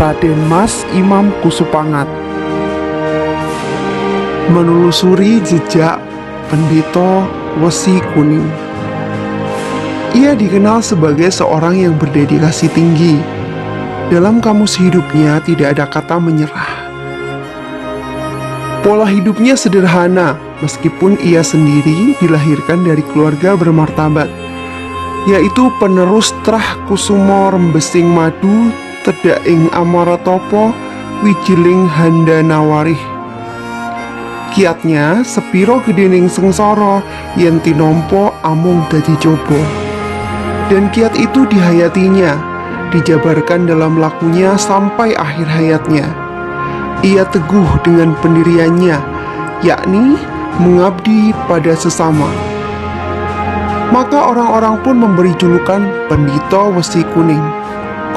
Raden Mas Imam Kusupangat. Menelusuri jejak Pendito Wesi Kuning. Ia dikenal sebagai seorang yang berdedikasi tinggi. Dalam kamus hidupnya tidak ada kata menyerah. Pola hidupnya sederhana, meskipun ia sendiri dilahirkan dari keluarga bermartabat, yaitu penerus Trah Kusumo Rembesing Madu Tedaing Amaratopo Wijiling Handanawarih. Kiatnya sepiro gedening sengsara yen tinompo amung dadi coba. Dan kiat itu dihayatinya, dijabarkan dalam lakunya sampai akhir hayatnya. Ia teguh dengan pendiriannya, yakni mengabdi pada sesama. Maka orang-orang pun memberi julukan Pendito Wesi Kuning.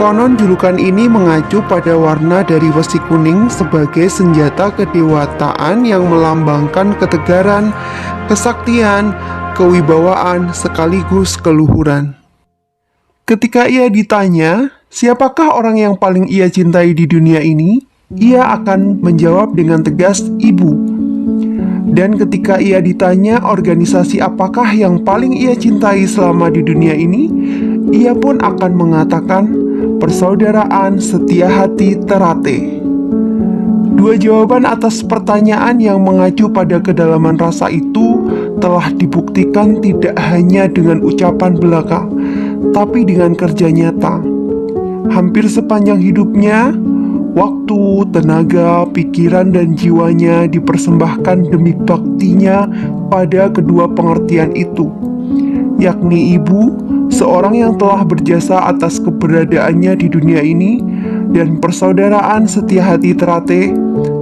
Konon julukan ini mengacu pada warna dari wesi kuning sebagai senjata kedewataan yang melambangkan ketegaran, kesaktian, kewibawaan, sekaligus keluhuran. Ketika ia ditanya, siapakah orang yang paling ia cintai di dunia ini? Ia akan menjawab dengan tegas, ibu. Dan ketika ia ditanya organisasi apakah yang paling ia cintai selama di dunia ini, ia pun akan mengatakan Persaudaraan Setia Hati Ternate. Dua jawaban atas pertanyaan yang mengacu pada kedalaman rasa itu telah dibuktikan tidak hanya dengan ucapan belaka, tapi dengan kerja nyata. Hampir sepanjang hidupnya, waktu, tenaga, pikiran, dan jiwanya dipersembahkan demi baktinya pada kedua pengertian itu, yakni ibu, seorang yang telah berjasa atas keberadaannya di dunia ini, dan Persaudaraan Setia Hati Ternate,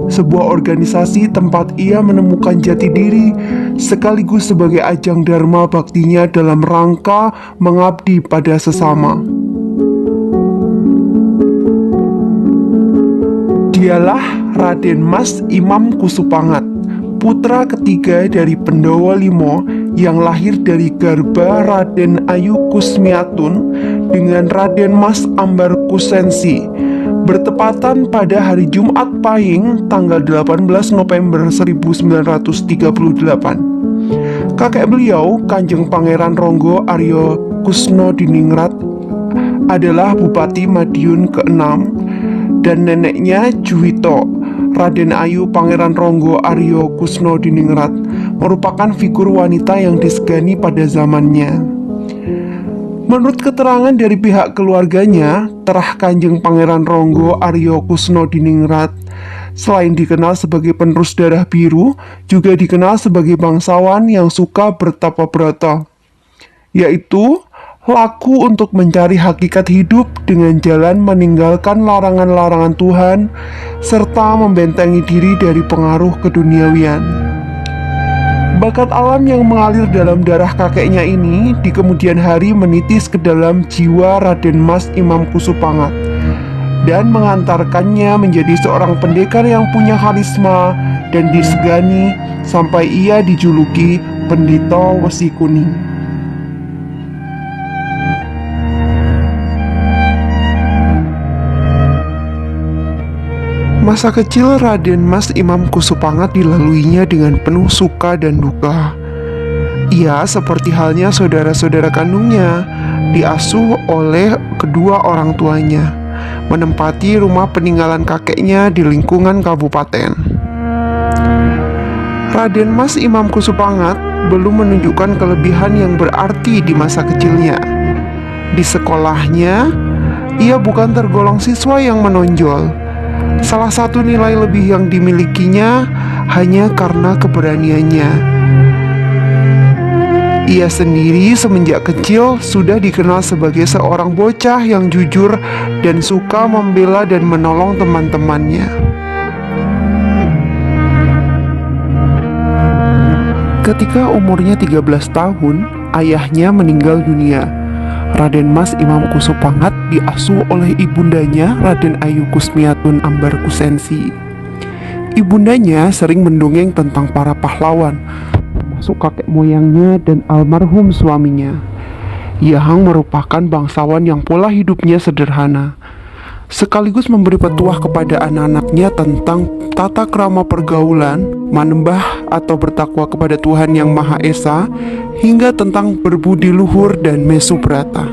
sebuah organisasi tempat ia menemukan jati diri sekaligus sebagai ajang dharma baktinya dalam rangka mengabdi pada sesama. Dialah Raden Mas Imam Kusupangat, putra ketiga dari Pendowo Limo yang lahir dari garba Raden Ayu Kusmiatun dengan Raden Mas Ambar Kusensi, bertepatan pada hari Jumat Pahing tanggal 18 November 1938. Kakek beliau, Kanjeng Pangeran Ronggo Aryo Kusno Diningrat, adalah Bupati Madiun ke-6, dan neneknya Juwito, Raden Ayu Pangeran Ronggo Aryo Kusno Diningrat, merupakan figur wanita yang disegani pada zamannya. Menurut keterangan dari pihak keluarganya, Terah Kanjeng Pangeran Ronggo Aryo Kusno Diningrat selain dikenal sebagai penerus darah biru, juga dikenal sebagai bangsawan yang suka bertapa brata, yaitu laku untuk mencari hakikat hidup dengan jalan meninggalkan larangan-larangan Tuhan serta membentengi diri dari pengaruh keduniawian. Bakat alam yang mengalir dalam darah kakeknya ini di kemudian hari menitis ke dalam jiwa Raden Mas Imam Kusupangat dan mengantarkannya menjadi seorang pendekar yang punya karisma dan disegani sampai ia dijuluki Pendito Wesi Kuning. Masa kecil Raden Mas Imam Kusupangat dilaluinya dengan penuh suka dan duka. Ia seperti halnya saudara-saudara kandungnya, diasuh oleh kedua orang tuanya, menempati rumah peninggalan kakeknya di lingkungan kabupaten. Raden Mas Imam Kusupangat belum menunjukkan kelebihan yang berarti di masa kecilnya. Di sekolahnya, ia bukan tergolong siswa yang menonjol. Salah satu nilai lebih yang dimilikinya hanya karena keberaniannya. Ia sendiri semenjak kecil sudah dikenal sebagai seorang bocah yang jujur dan suka membela dan menolong teman-temannya. Ketika umurnya 13 tahun, ayahnya meninggal dunia. Raden Mas Imam Kusupangat diasuh oleh ibundanya Raden Ayu Kusmiatun Ambar Kusensi. Ibundanya sering mendongeng tentang para pahlawan, termasuk kakek moyangnya dan almarhum suaminya. Yang merupakan bangsawan yang pola hidupnya sederhana. sekaligus memberi petuah kepada anak-anaknya tentang tata krama pergaulan, manembah atau bertakwa kepada Tuhan Yang Maha Esa, hingga tentang berbudi luhur dan mesubrata.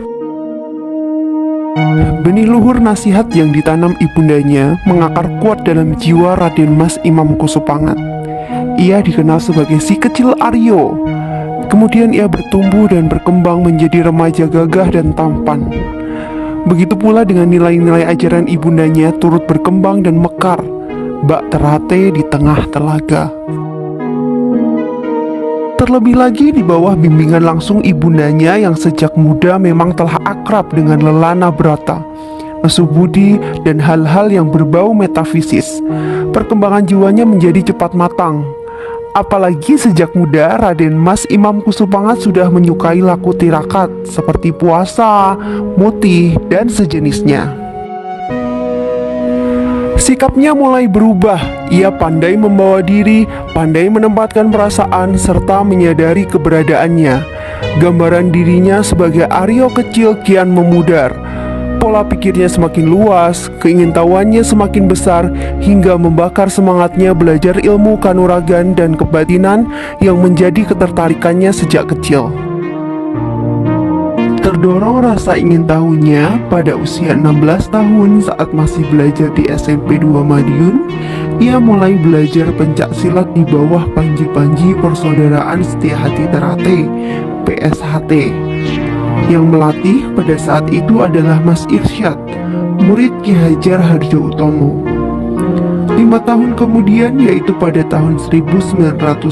Benih luhur nasihat yang ditanam ibundanya mengakar kuat dalam jiwa Raden Mas Imam Kusupangat. Ia dikenal sebagai si kecil Aryo. Kemudian ia bertumbuh dan berkembang menjadi remaja gagah dan tampan. Begitu pula dengan nilai-nilai ajaran ibundanya turut berkembang dan mekar, bak terate di tengah telaga. Terlebih lagi di bawah bimbingan langsung ibundanya yang sejak muda memang telah akrab dengan lelana brata, nesu budi, dan hal-hal yang berbau metafisis. Perkembangan jiwanya menjadi cepat matang. Apalagi sejak muda Raden Mas Imam Kusupangat sudah menyukai laku tirakat seperti puasa, mutih, dan sejenisnya. Sikapnya mulai berubah. Ia pandai membawa diri, pandai menempatkan perasaan, serta menyadari keberadaannya. Gambaran dirinya sebagai Aryo kecil kian memudar. Pola pikirnya semakin luas, keingintahuannya semakin besar, hingga membakar semangatnya belajar ilmu kanuragan dan kebatinan yang menjadi ketertarikannya sejak kecil. Terdorong rasa ingin tahunya, pada usia 16 tahun saat masih belajar di SMP 2 Madiun, ia mulai belajar pencak silat di bawah panji-panji Persaudaraan Setiahati Terate, PSHT. Yang melatih pada saat itu adalah Mas Irsyad, murid Ki Hajar Hardjo Utomo. 5 tahun kemudian, yaitu pada tahun 1959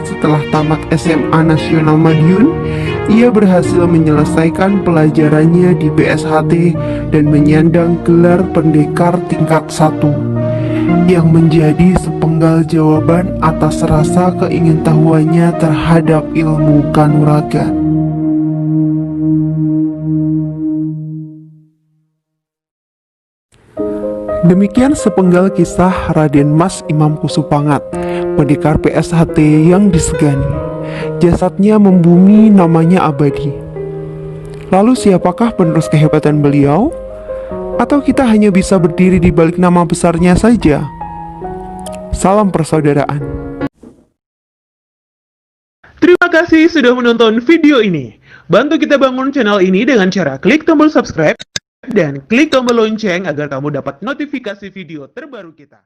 setelah tamat SMA Nasional Madiun, ia berhasil menyelesaikan pelajarannya di BSHT dan menyandang gelar pendekar tingkat 1 yang menjadi sepenggal jawaban atas rasa keingintahuannya terhadap ilmu kanuragan. Demikian sepenggal kisah Raden Mas Imam Kusupangat, pendekar PSHT yang disegani. Jasadnya membumi, namanya abadi. Lalu siapakah penerus kehebatan beliau? Atau kita hanya bisa berdiri di balik nama besarnya saja? Salam persaudaraan. Terima kasih sudah menonton video ini. Bantu kita bangun channel ini dengan cara klik tombol subscribe dan klik tombol lonceng agar kamu dapat notifikasi video terbaru kita.